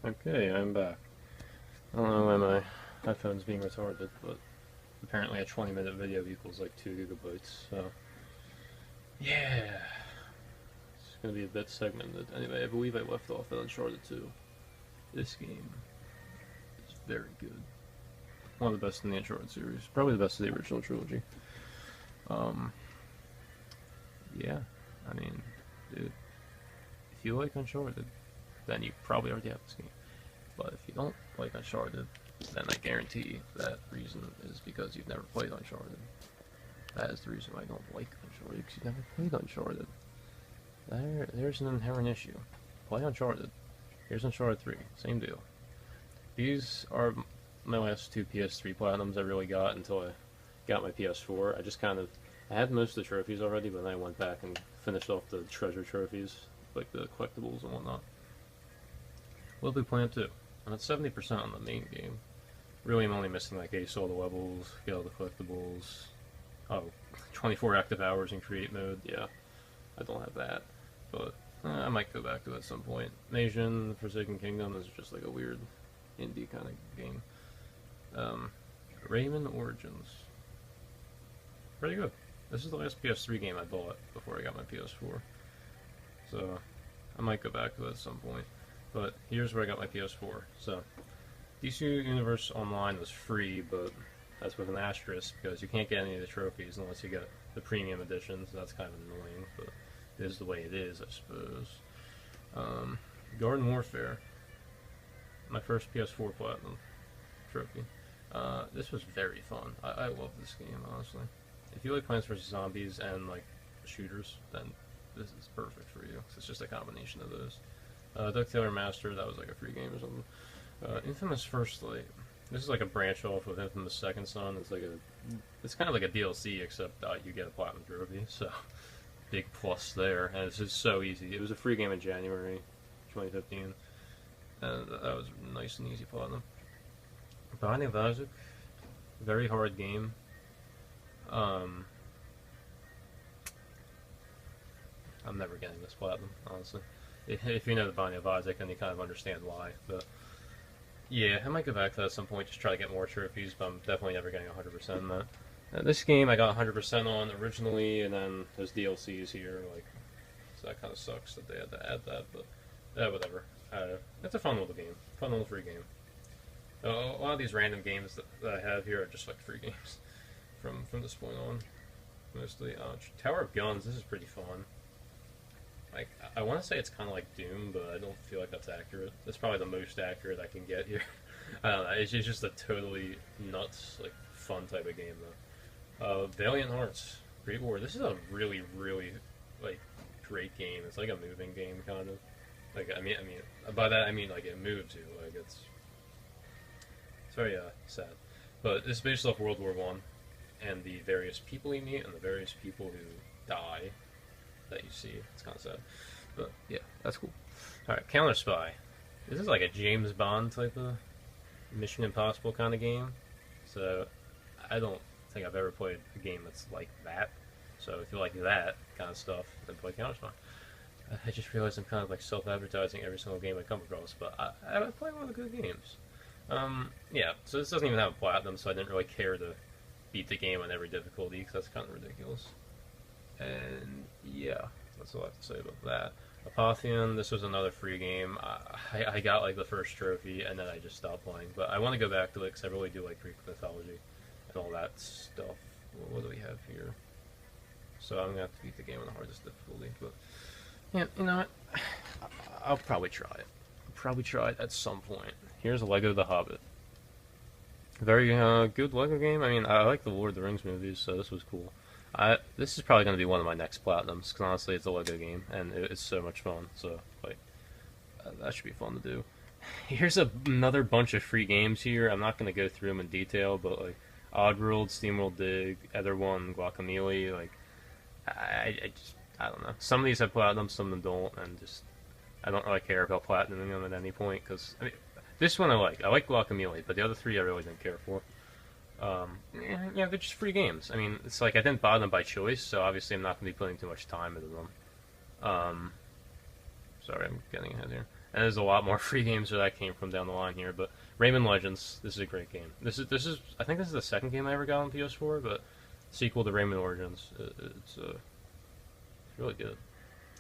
Okay, I'm back. I don't know why my headphone's being retarded, but apparently a 20-minute video equals like 2 gigabytes, so yeah. It's gonna be a bit segmented. Anyway, I believe I left off at Uncharted 2. This game is very good. One of the best in the Uncharted series. Probably the best of the original trilogy. Um, yeah. I mean, dude, if you like Uncharted, then you probably already have this game. But if you don't like Uncharted, then I guarantee that reason is because you've never played Uncharted. That is the reason why I don't like Uncharted, because you've never played Uncharted. There's an inherent issue. Play Uncharted. Here's Uncharted 3. Same deal. These are my last two PS3 Platinums I really got until I got my PS4. I had most of the trophies already, but then I went back and finished off the treasure trophies, like the collectibles and whatnot. Little Big Planet 2. I'm at 70% on the main game. Really, I'm only missing like ace all the levels, get all the collectibles. Oh, 24 active hours in create mode. Yeah, I don't have that, but I might go back to it at some point. Nation, Forsaken Kingdom is just like a weird indie kind of game. Rayman Origins. Pretty good. This is the last PS3 game I bought before I got my PS4. So, I might go back to it at some point. But here's where I got my PS4. So, DC Universe Online was free, but that's with an asterisk because you can't get any of the trophies unless you get the premium editions. That's kind of annoying, but it is the way it is, I suppose. Garden Warfare. My first PS4 Platinum trophy. This was very fun. I love this game, honestly. If you like Plants vs. Zombies and like shooters, then this is perfect for you. It's just a combination of those. Duck Master, that was like a free game or something. Infamous First Light. This is like a branch off of Infamous Second Son. It's kind of like a DLC, except you get a platinum trophy. So big plus there, and it's just so easy. It was a free game in January 2015, and that was nice and easy platinum. Binding of Isaac, very hard game. I'm never getting this platinum, honestly. If you know the Binding of Isaac, then you kind of understand why. But yeah, I might go back to that at some point, just try to get more trophies, but I'm definitely never getting 100% in that. This game I got 100% on originally, and then there's DLCs here, like, so that kind of sucks that they had to add that, but whatever. It's a fun little game, fun little free game. A lot of these random games that I have here are just like free games from this point on, mostly. Tower of Guns, this is pretty fun. Like, I want to say it's kind of like Doom, but I don't feel like that's accurate. That's probably the most accurate I can get here. I don't know, it's just a totally nuts, like, fun type of game, though. Valiant Hearts, Great War. This is a really, really, like, great game. It's like a moving game, kind of. Like, I mean, by that I mean, like, it moves you. Like, it's very, sad. But it's based off World War One, and the various people you meet, and the various people who die that you see. It's kind of sad. But yeah, that's cool. Alright, Counter Spy. This is like a James Bond type of Mission Impossible kind of game. So I don't think I've ever played a game that's like that. So if you like that kind of stuff, then play Counter Spy. I just realized I'm kind of like self-advertising every single game I come across, but I play a lot of good games. Yeah, so this doesn't even have a platinum, so I didn't really care to beat the game on every difficulty, because that's kind of ridiculous. And yeah, that's all I have to say about that. Apotheon, this was another free game. I got like the first trophy, and then I just stopped playing. But I want to go back to it, because I really do like Greek mythology and all that stuff. What do we have here? So I'm going to have to beat the game on the hardest difficulty. But yeah, you know what? I'll probably try it. At some point. Here's Lego The Hobbit. Very good Lego game. I mean, I like the Lord of the Rings movies, so this was cool. This is probably going to be one of my next platinums, because honestly, it's a Lego game, and it's so much fun, so, like, that should be fun to do. Here's another bunch of free games here. I'm not going to go through them in detail, but, like, Oddworld, SteamWorld Dig, Ether One, Guacamelee, like, I don't know. Some of these have platinums, some of them don't, and just, I don't really care about platinuming them at any point, because, I mean, this one I like. I like Guacamelee, but the other three I really didn't care for. Yeah, they're just free games. I mean, it's like I didn't buy them by choice, so obviously I'm not going to be putting too much time into them. Sorry, I'm getting ahead here. And there's a lot more free games where that came from down the line here. But Rayman Legends, this is a great game. This is I think this is the second game I ever got on PS4, but sequel to Rayman Origins. It's really good.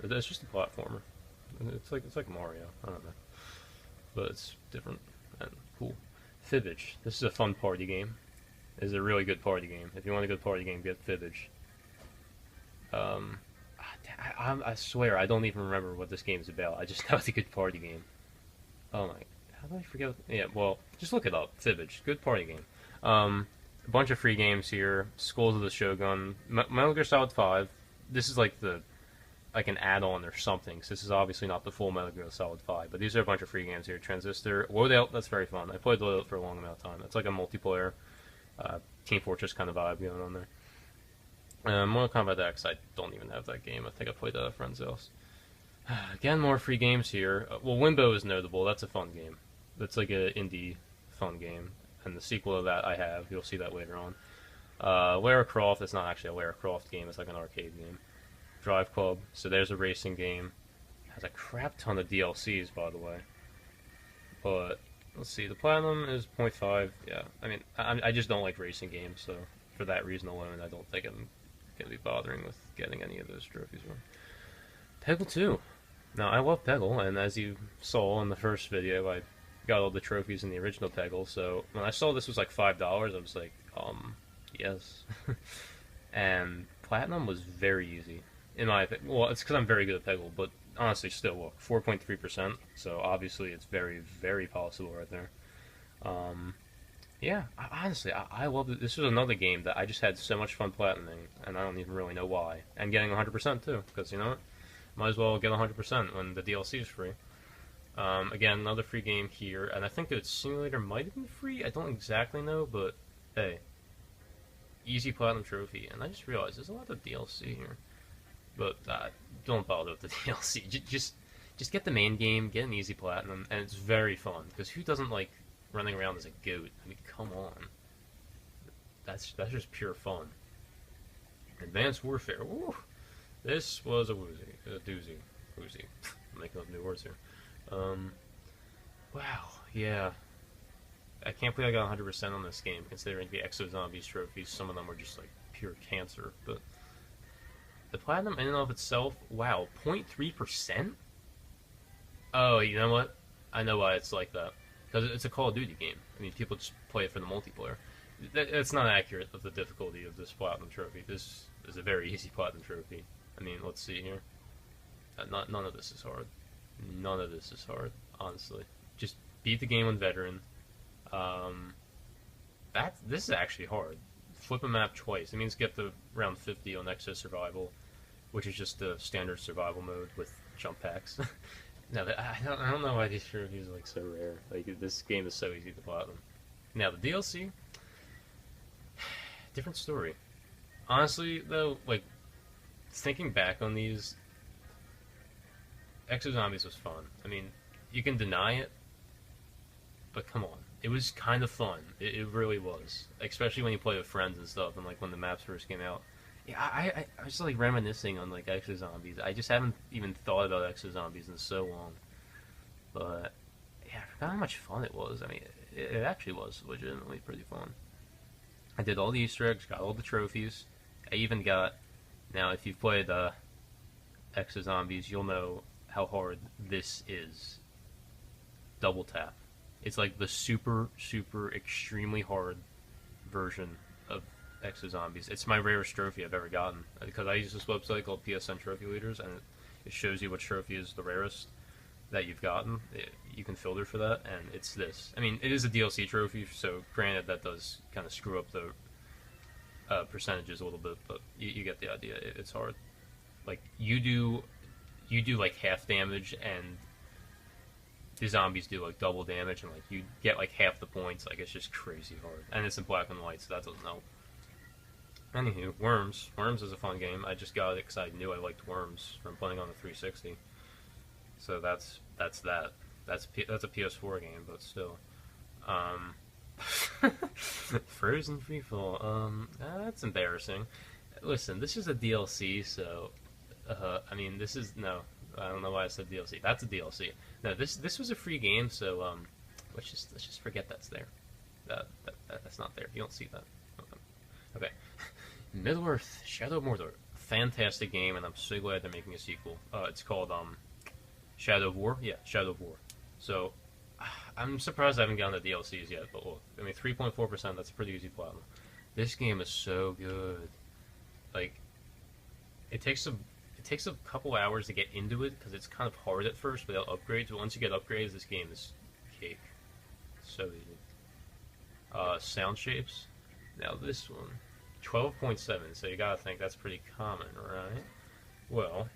It's just a platformer. It's like Mario. I don't know, but it's different and cool. Fibbage. This is a fun party game. This is a really good party game. If you want a good party game, get Fibbage. I swear I don't even remember what this game is about. I just know it's a good party game. Oh my! How did I forget? Yeah, well, just look it up. Fibbage, good party game. A bunch of free games here. Schools of the Shogun, Metal Gear Solid 5. This is like an add-on or something. So this is obviously not the full Metal Gear Solid 5, but these are a bunch of free games here. Transistor, Loadout, that's very fun. I played Loadout for a long amount of time. It's like a multiplayer, Team Fortress kind of vibe going on there. Mortal Kombat X, I don't even have that game. I think I played that at a friend's house. Again, more free games here. Well, Wimbo is notable. That's a fun game. That's like an indie fun game. And the sequel to that I have. You'll see that later on. Lara Croft, it's not actually a Lara Croft game. It's like an arcade game. Drive Club. So there's a racing game. It has a crap ton of DLCs, by the way. But, let's see. The Platinum is 0.5. Yeah, I mean, I just don't like racing games. So for that reason alone, I don't think I'm going to be bothering with getting any of those trophies. Peggle 2. Now, I love Peggle, and as you saw in the first video, I got all the trophies in the original Peggle, so when I saw this was like $5, I was like, yes. And Platinum was very easy, in my opinion. Well, it's because I'm very good at Peggle, but honestly, still, look, 4.3%, so obviously it's very, very possible right there. Yeah, honestly, I love it. This was another game that I just had so much fun platinuming, and I don't even really know why. And getting 100% too, because you know what? Might as well get 100% when the DLC is free. Again, another free game here, and I think the simulator might have been free. I don't exactly know, but hey, easy platinum trophy. And I just realized there's a lot of DLC here, but don't bother with the DLC. Just get the main game, get an easy platinum, and it's very fun. Because who doesn't like running around as a goat? I mean, come on. That's just pure fun. Advanced Warfare. Woo! This was a doozy. I'm making up new words here. Wow, yeah. I can't believe I got 100% on this game, considering the Exo Zombies trophies. Some of them were just like pure cancer, but the platinum in and of itself, wow, 0.3%? Oh, you know what? I know why it's like that. Because it's a Call of Duty game. I mean, people just play it for the multiplayer. It's not accurate of the difficulty of this platinum trophy. This is a very easy platinum trophy. I mean, let's see here. None of this is hard. None of this is hard, honestly. Just beat the game on veteran. This is actually hard. Flip a map twice. It means get the round 50 on Exo Survival, which is just the standard survival mode with jump packs. No, I don't know why these trophies are like so rare. Like this game is so easy to platinum. Now the DLC, different story. Honestly, though, like thinking back on these, Exo Zombies was fun. I mean, you can deny it, but come on, it was kind of fun. It really was, especially when you play with friends and stuff, and like when the maps first came out. Yeah, I was like reminiscing on like Exo Zombies. I just haven't even thought about Exo Zombies in so long. But yeah, I forgot how much fun it was. I mean, it actually was legitimately pretty fun. I did all the Easter eggs, got all the trophies. I even got. Now, if you've played Exo Zombies, you'll know how hard this is. Double tap. It's like the super, super, extremely hard version of Exo Zombies. It's my rarest trophy I've ever gotten, because I use this website called PSN Trophy Leaders, and it shows you what trophy is the rarest that you've gotten. You can filter for that, and it's this. I mean, it is a DLC trophy, so granted that does kind of screw up the percentages a little bit, but you get the idea. It's hard. Like you do like half damage, and the zombies do like double damage, and like you get like half the points. Like it's just crazy hard, and it's in black and white, so that doesn't help. Anywho, Worms. Worms is a fun game. I just got it because I knew I liked Worms from playing on the 360. So that's that. That's a PS4 game, but still. Frozen Freefall. That's embarrassing. Listen, this is a DLC, so I mean, this is no. I don't know why I said DLC. That's a DLC. No, this was a free game, so let's just forget that's there. That's not there. You don't see that. Okay. Middle Earth: Shadow of Mordor. Fantastic game, and I'm so glad they're making a sequel. It's called Shadow of War. Yeah, Shadow of War. So I'm surprised I haven't gotten the DLCs yet. But look, I mean, 3.4%. That's a pretty easy platinum. This game is so good. Like, it takes a couple hours to get into it because it's kind of hard at first without upgrades. But once you get upgrades, this game is cake. So easy. Sound shapes. Now this one, 12.7. So you gotta think that's pretty common, right? Well,